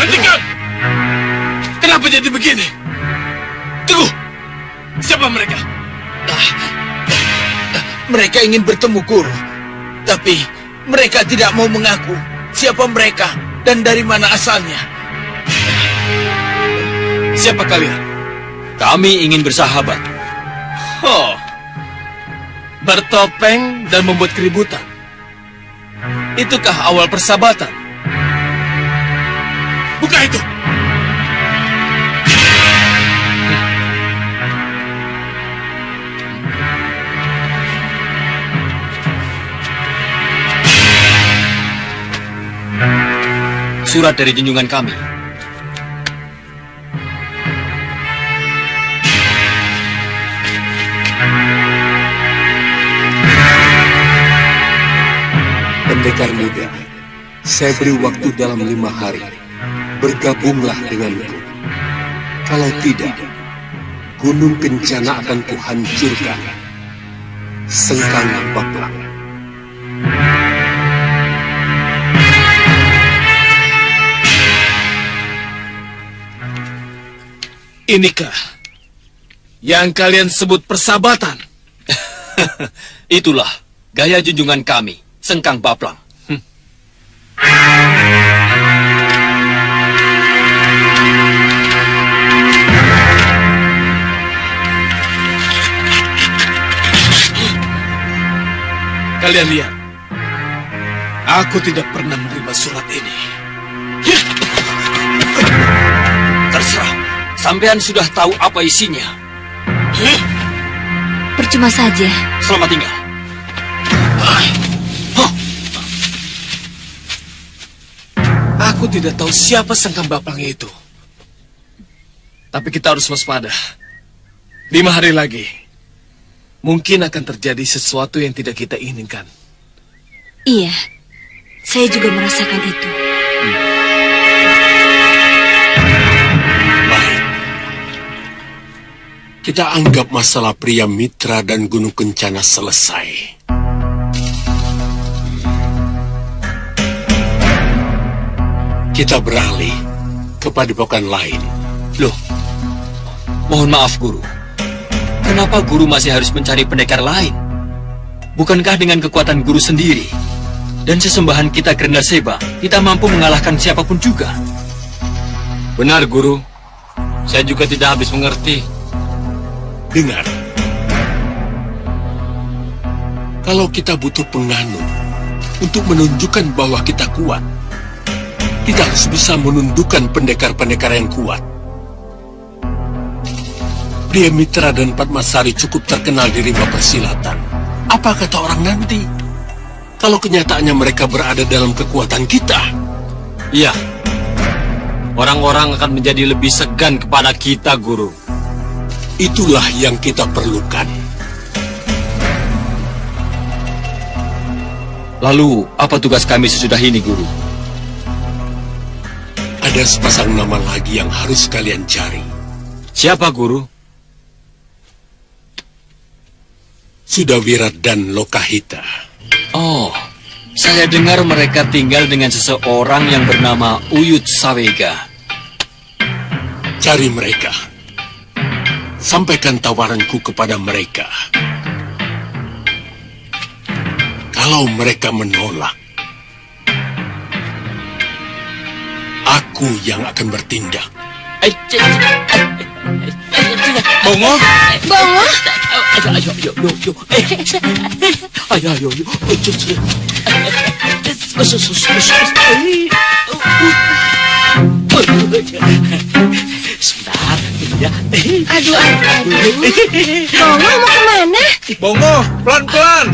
Hentikan! Kenapa jadi begini? Tunggu! Siapa mereka? Mereka ingin bertemu guru. Tapi mereka tidak mau mengaku siapa mereka dan dari mana asalnya. Siapa kalian? Kami ingin bersahabat. Oh, bertopeng dan membuat keributan. Itukah awal persahabatan? Buka itu! Surat dari junjungan kami. Pendekar muda, saya beri waktu dalam 5 hari. Bergabunglah denganku. Kalau tidak, Gunung Kencana akan kuhancurkan. Sekang Baplang. Inikah yang kalian sebut persahabatan? Itulah gaya junjungan kami, Sekang Baplang. Kalian lihat, aku tidak pernah menerima surat ini. Terserah, sampean sudah tahu apa isinya. Percuma saja. Selamat tinggal. Aku tidak tahu siapa Sekang Baplang itu. Tapi kita harus waspada. 5 hari lagi, mungkin akan terjadi sesuatu yang tidak kita inginkan. Iya, saya juga merasakan itu. Baik. Kita anggap masalah pria mitra dan Gunung Kencana selesai. Kita beralih ke padepokan lain. Loh, mohon maaf guru. Kenapa guru masih harus mencari pendekar lain? Bukankah dengan kekuatan guru sendiri dan sesembahan kita Grenda Seba, kita mampu mengalahkan siapapun juga? Benar, Guru. Saya juga tidak habis mengerti. Dengar. Kalau kita butuh penganut untuk menunjukkan bahwa kita kuat, kita harus bisa menundukkan pendekar-pendekar yang kuat. Pria Mitra dan Padmasari cukup terkenal di rimba persilatan. Apa kata orang nanti? Kalau kenyataannya mereka berada dalam kekuatan kita? Iya. orang-orang akan menjadi lebih segan kepada kita, Guru. Itulah yang kita perlukan. Lalu, apa tugas kami sesudah ini, Guru? Ada sepasang nama lagi yang harus kalian cari. Siapa, Guru? Sudawirat dan Lokahita. Oh, saya dengar mereka tinggal dengan seseorang yang bernama Uyut Sawega. Cari mereka. Sampaikan tawaranku kepada mereka. Kalau mereka menolak, aku yang akan bertindak. Bongo? Bongo? Sebentar, ya. Aduh. Bongo mau kemana? Bongo, pelan-pelan.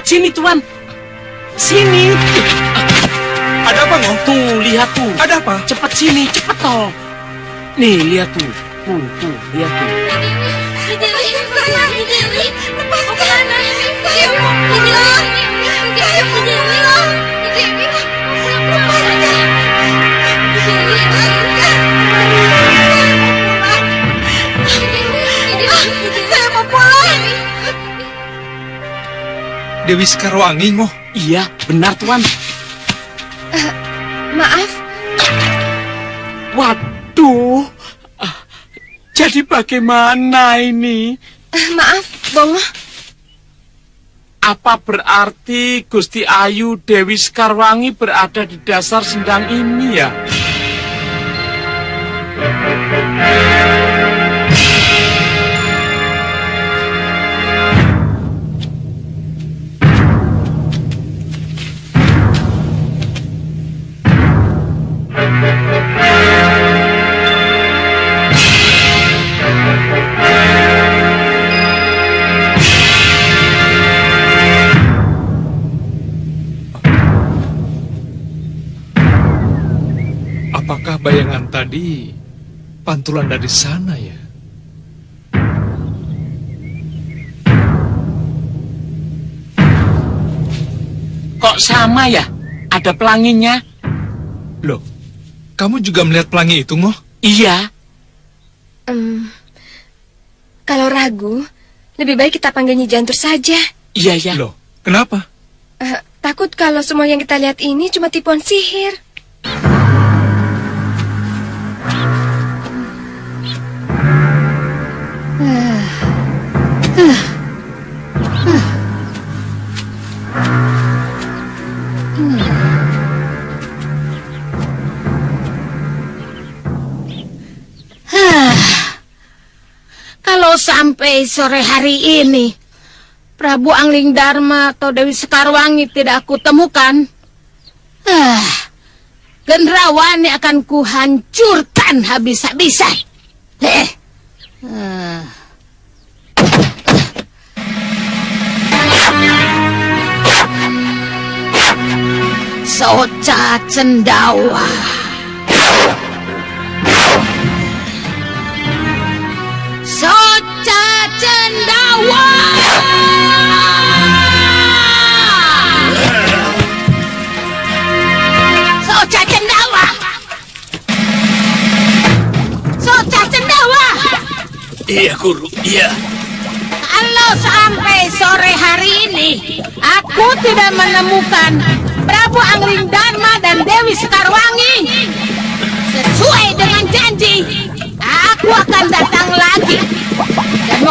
Sini, Tuan. Sini. Ada apa, Ngong? Tuh, lihat tuh. Ada apa? Cepat sini, cepat toh. Nih, lihat tuh. Tuh, lihat tuh. Dewi, lepaskan. Dewi, lepaskan. Saya mau pulang. Dewi Sekarwangi, Ngoh. Iya, benar, Tuan. Maaf. Waduh. Jadi bagaimana ini? Maaf, Bongo. Apa berarti Gusti Ayu Dewi Sekarwangi berada di dasar sendang ini ya? Apakah bayangan tadi pantulan dari sana ya? Kok sama ya? Ada pelanginya? Loh, kamu juga melihat pelangi itu, Ngoh? Iya. Kalau ragu, lebih baik kita panggil Nyi Jantur saja. Iya, ya. Loh, kenapa? Takut kalau semua yang kita lihat ini cuma tipuan sihir. Kalau sampai sore hari ini Prabu Angling Dharma atau Dewi Sekarwangi tidak aku temukan, Gendrawani akan kuhancurkan habis-habisan. Soca Cendawa. Soca Cendawa. Soca Cendawa. Soca Cendawa. Iya, Guru, iya. Kalau sampai sore hari ini aku tidak menemukan Prabu Angling Dharma dan Dewi Sekarwangi, sesuai dengan janji, aku akan datang lagi dan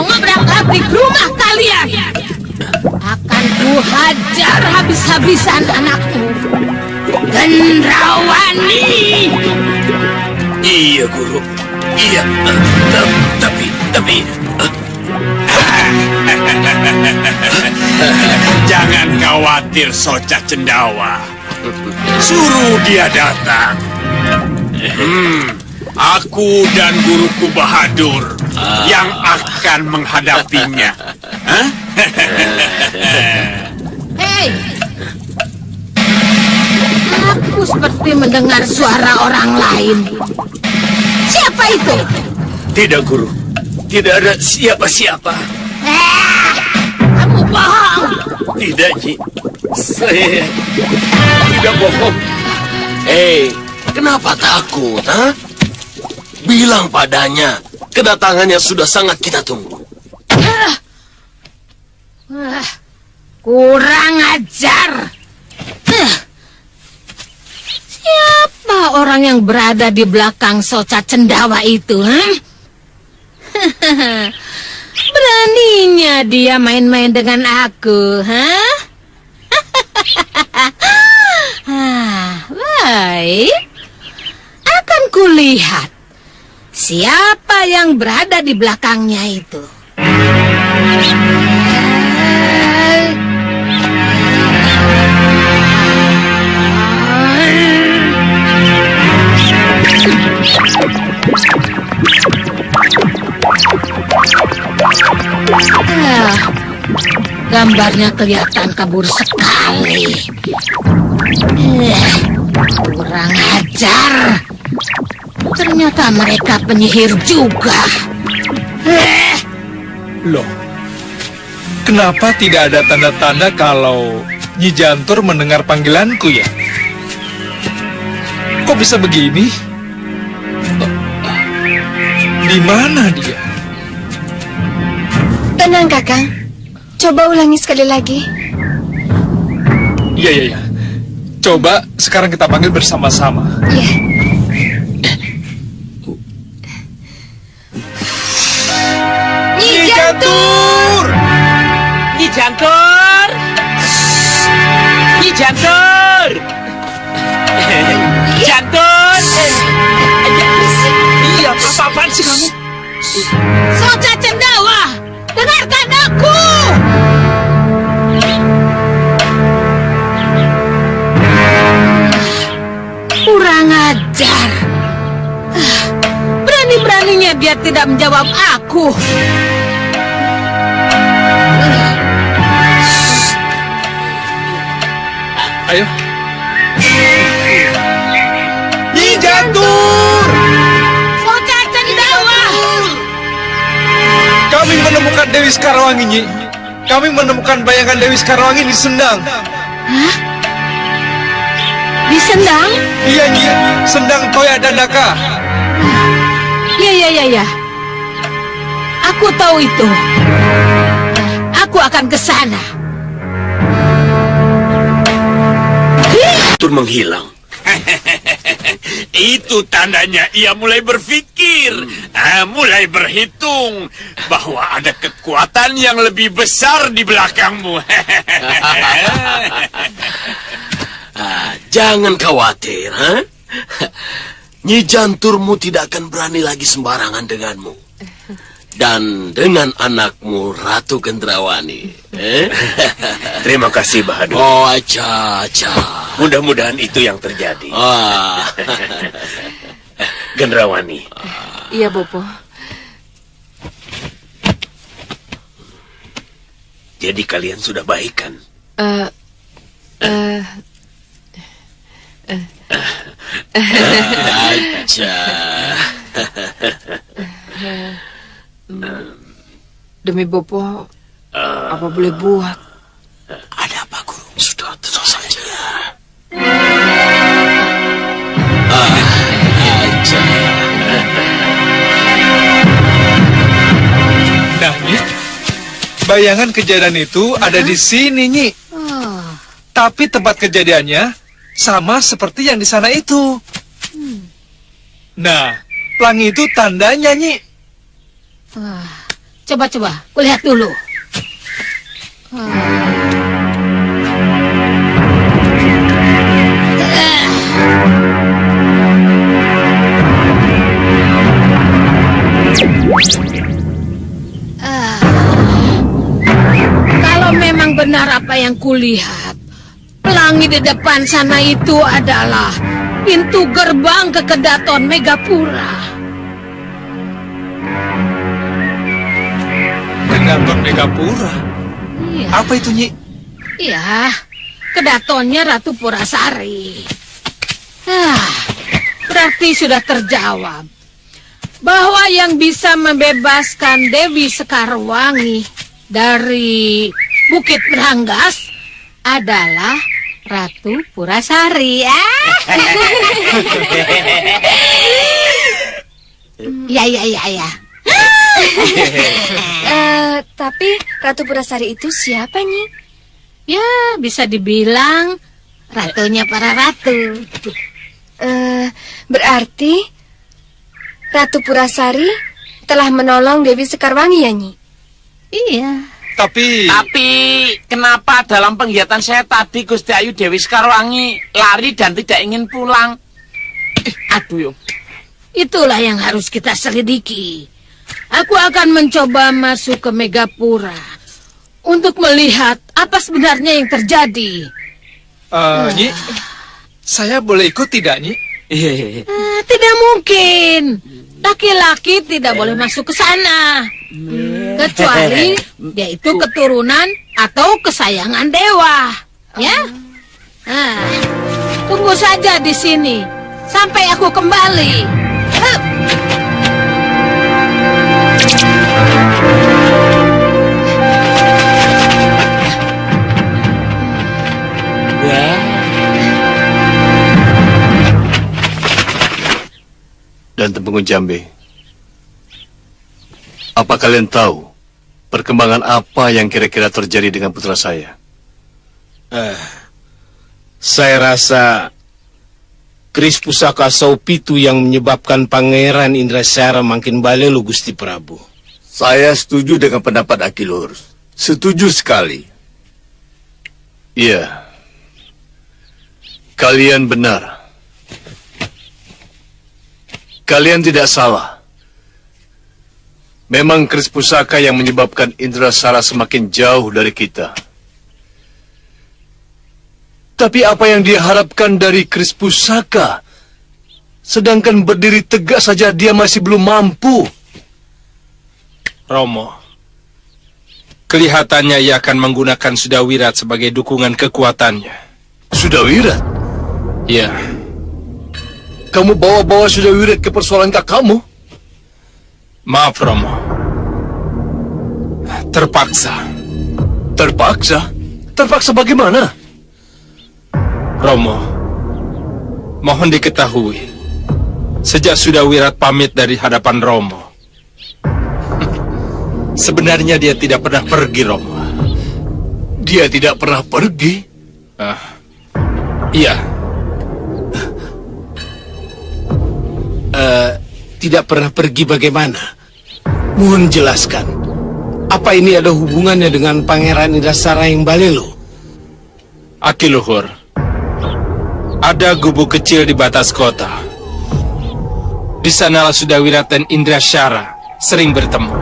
pabrik rumah kalian. Akan kuhajar habis-habisan anakku, Gendrawani. Iya, Guru. Iya, tapi... Jangan khawatir, Soca Cendawa. Suruh dia datang. Aku dan guruku Bahadur yang akan menghadapinya. Hei, aku seperti mendengar suara orang lain. Siapa itu? Tidak, Guru. Tidak ada siapa-siapa. Kamu bohong. Tidak, Nyi. Saya tidak bohong. Hei, kenapa takut, ha? Bilang padanya, kedatangannya sudah sangat kita tunggu. Kurang ajar. Siapa orang yang berada di belakang Soca Cendawa itu, Beraninya dia main-main dengan aku, Baik. Akan kulihat siapa yang berada di belakangnya itu. Gambarnya kelihatan kabur sekali. Kurang ajar. Ternyata mereka penyihir juga. Loh, kenapa tidak ada tanda-tanda kalau Nyi Jantur mendengar panggilanku ya? Kok bisa begini? Di mana dia? Tenang, Kakang. Coba ulangi sekali lagi. Iya. Coba sekarang kita panggil bersama-sama. Iya. Nyi Jantur! Nyi Jantur! Nyi Jantur! Jantur! Iya, apa-apaan sih kamu? Soca Cendawa, dengarkan aku! Kurang ajar. Berani-beraninya dia tidak menjawab aku. Ayo. Nyi Jantur! Soca Cendawa! Kami menemukan Dewi Sekarwangi, Nyi. Kami menemukan bayangan Dewi Sekarwangi di Sendang. Hah? Di Sendang? Iya, Nyi. Sendang Toya Dandaka. Iya. Aku tahu itu. Aku akan ke sana. Tur menghilang. Itu tandanya ia mulai berpikir, mulai berhitung bahwa ada kekuatan yang lebih besar di belakangmu. Jangan khawatir, Nyi Janturmu tidak akan berani lagi sembarangan denganmu. Dan dengan anakmu, Ratu Gendrawani. Terima kasih, Bahadur. Oh, aja. Mudah-mudahan itu yang terjadi. Gendrawani. Iya, Bopo. Jadi kalian sudah baik kan? Aja. Demi Bopo, apa boleh buat? Ada apa, Guru? Sudah, tenang saja. Aja. Nah, Nyi, bayangan kejadian itu ada di sini, Nyi. Tapi tempat kejadiannya sama seperti yang di sana itu. Nah, pelangi itu tandanya, Nyi. Coba, kulihat dulu. Kalau memang benar apa yang kulihat, pelangi di depan sana itu adalah pintu gerbang ke Kedaton Megapura. Kedaton Megapura? Iya. Apa itu, Nyi? Iya, kedatonnya Ratu Purasari. Berarti sudah terjawab bahwa yang bisa membebaskan Dewi Sekarwangi dari Bukit Beranggas adalah Ratu Purasari. Ya. Tapi Ratu Purasari itu siapa, Nyi? Ya, bisa dibilang ratunya para ratu. Berarti Ratu Purasari telah menolong Dewi Sekarwangi, ya, Nyi? Iya. Tapi kenapa dalam penglihatan saya tadi Gusti Ayu Dewi Sekarwangi lari dan tidak ingin pulang? Aduh, itulah yang harus kita selidiki. Aku akan mencoba masuk ke Megapura untuk melihat apa sebenarnya yang terjadi. Nyi, saya boleh ikut tidak, Nyi? Tidak mungkin. Laki-laki tidak boleh masuk ke sana. Kecuali dia itu keturunan atau kesayangan dewa. Ya? Tunggu saja di sini sampai aku kembali. Dan Temenggung Jambe, apa kalian tahu perkembangan apa yang kira-kira terjadi dengan putra saya? Saya rasa keris pusaka Saupitu yang menyebabkan Pangeran Indrasara makin balelo, Gusti Prabu. Saya setuju dengan pendapat Akilur. Setuju sekali. Iya. Kalian benar. Kalian tidak salah. Memang keris pusaka yang menyebabkan Indrasara semakin jauh dari kita. Tapi apa yang dia harapkan dari keris pusaka? Sedangkan berdiri tegak saja dia masih belum mampu. Romo, kelihatannya ia akan menggunakan Sudawirat sebagai dukungan kekuatannya. Sudawirat? Ya. Kamu bawa-bawa Sudawirat ke persoalan kakakmu? Maaf, Romo. Terpaksa. Terpaksa? Terpaksa bagaimana? Romo, mohon diketahui, sejak Sudawirat pamit dari hadapan Romo, sebenarnya dia tidak pernah pergi, Romo. Dia tidak pernah pergi? Iya. Tidak pernah pergi bagaimana? Mohon jelaskan. Apa ini ada hubungannya dengan Pangeran Indrasara yang balelo? Akiluhur, ada gubuk kecil di batas kota. Di sanalah Sudawirat dan Indrasara sering bertemu.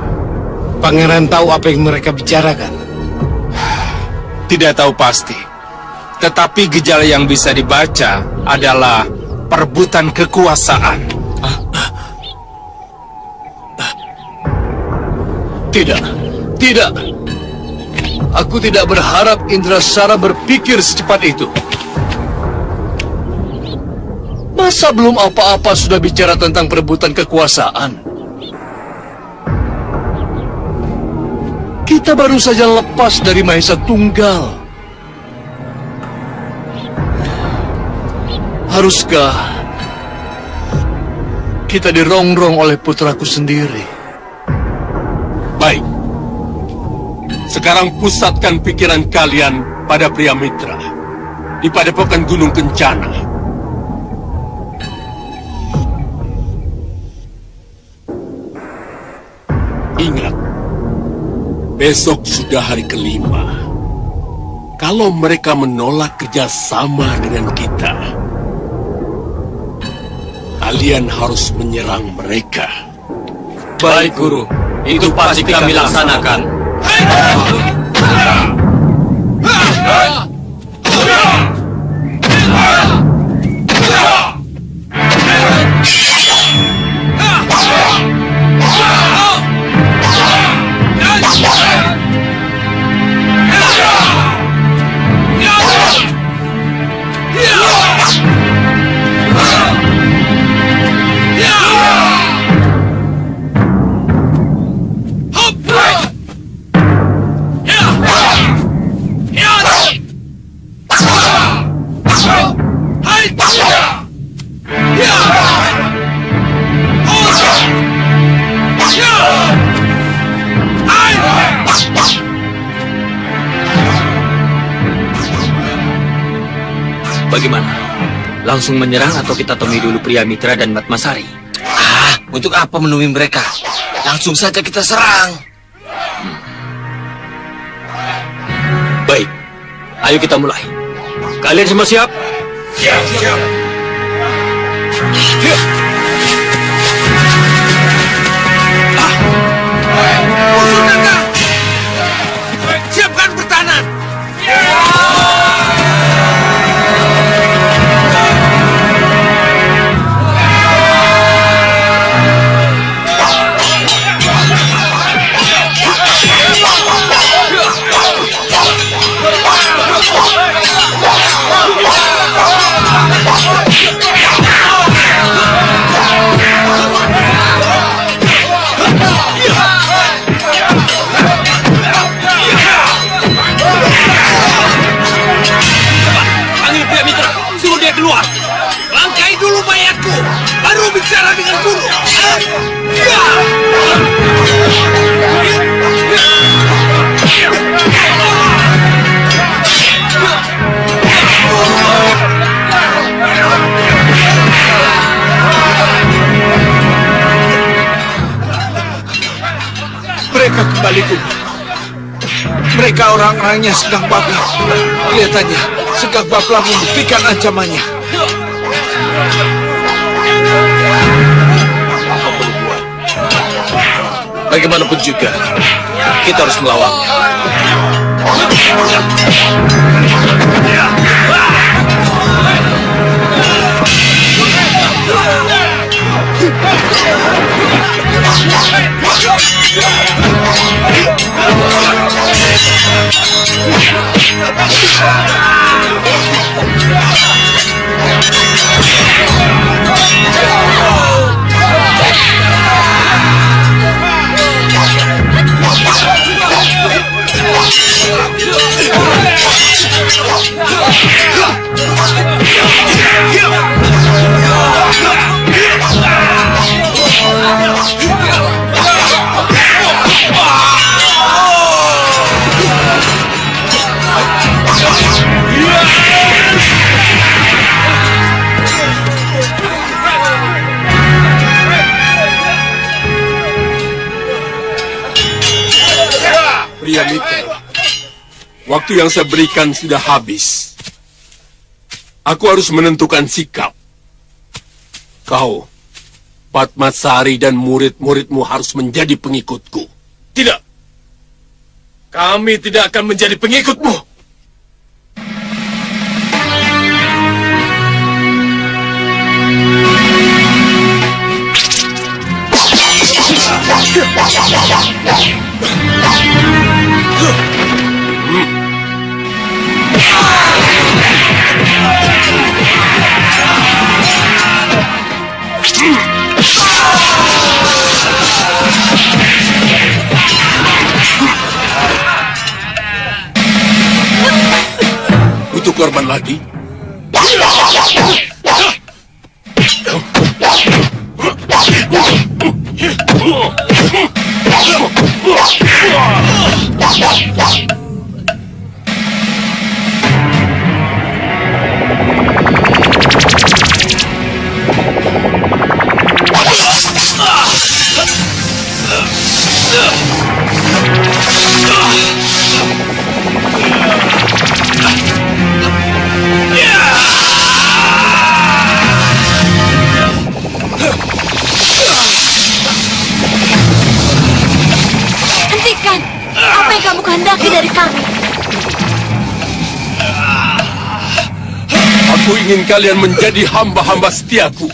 Pangeran tahu apa yang mereka bicarakan? Tidak tahu pasti. Tetapi gejala yang bisa dibaca adalah perebutan kekuasaan. Tidak. Aku tidak berharap Indrasara berpikir secepat itu. Masa belum apa-apa sudah bicara tentang perebutan kekuasaan? Kita baru saja lepas dari Mahesa Tunggal. Haruskah kita dirongrong oleh putraku sendiri? Baik. Sekarang pusatkan pikiran kalian pada pria mitra di padepokan Gunung Kencana. Ingat, Besok sudah hari kelima. Kalau mereka menolak kerjasama dengan kita, kalian harus menyerang mereka. Baik, Guru. Itu pasti kami laksanakan. Bagaimana? Langsung menyerang atau kita temui dulu pria Mitra dan Matmasari? Untuk apa menemui mereka? Langsung saja kita serang. Baik, ayo kita mulai. Kalian semua siap? Siap. Musuh datang. Siapkan pertahanan. Panggil pria Mitra, suruh dia keluar. Langkai dulu mayatku, baru bicara dengan guru. Mereka kembali pun. Mereka orang-orangnya Segak Baplah. Kelihatannya Segak Baplah membuktikan ancamannya. Apa perlu buat? Bagaimanapun juga, kita harus melawannya. Pria Mitra, waktu yang saya berikan sudah habis. Aku harus menentukan sikap. Kau, Patmasari dan murid-muridmu harus menjadi pengikutku. Tidak. Kami tidak akan menjadi pengikutmu. Butuh korban lagi? Apa yang kamu kehendaki dari kami? Aku ingin kalian menjadi hamba-hamba setiaku.